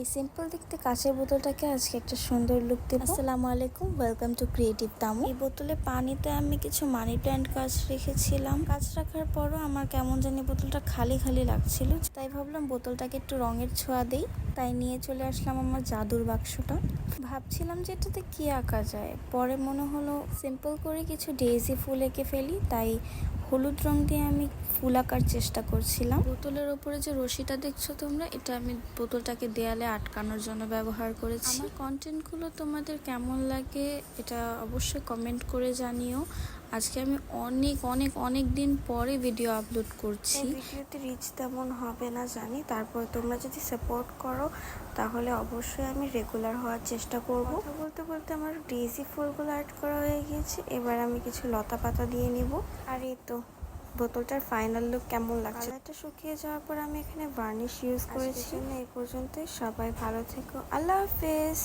এই সিম্পল দেখতে কাঁচের বোতলটাকে আজকে একটা সুন্দর লুক দেব। আসসালামু আলাইকুম, ওয়েলকাম টু ক্রিয়েটিভ তামু। এই বোতলে পানিতে আমি কিছু মানি প্ল্যান্ট গাছ রেখেছিলাম। গাছ রাখার পরও আমার কেমন জানি বোতলটা খালি খালি লাগছিল, তাই ভাবলাম বোতলটাকে একটু রঙের ছোঁয়া দেই। তাই নিয়ে চলে আসলাম আমার জাদুর বাক্সটা। ভাবছিলাম যে এটাতে কি আঁকা যায়, পরে মনে হলো সিম্পল করে কিছু ডেইজি ফুল এঁকে ফেলি। তাই হলুদ রং দিয়ে আমি ফুল আঁকার চেষ্টা করছিলাম। বোতলের ওপরে যে রশিটা দেখছো তোমরা, এটা আমি বোতলটাকে দেয়ালে আটকানোর জন্য ব্যবহার করেছি। আমার কন্টেন্টগুলো তোমাদের কেমন লাগে এটা অবশ্যই কমেন্ট করে জানিও। আজকে আমি অনেক অনেক অনেক দিন পরে ভিডিও আপলোড করছি। ভিডিওতে রিচ তেমন হবে না জানি, তারপর তোমরা যদি সাপোর্ট করো তাহলে অবশ্যই আমি রেগুলার হওয়ার চেষ্টা করব। কথা বলতে বলতে আমার ডেইজি ফুলগুলো অ্যাড করা হয়ে গিয়েছে। এবার আমি কিছু লতা পাতা দিয়ে নিব। আর এই তো বোতলটার ফাইনাল লুক কেমন লাগছে। কালারটা শুকিয়ে যাওয়ার পর আমি এখানে বার্নিশ ইউজ করেছি। এই পর্যন্তই, সবাই ভালো থেকো, আল্লাহ হাফেজ।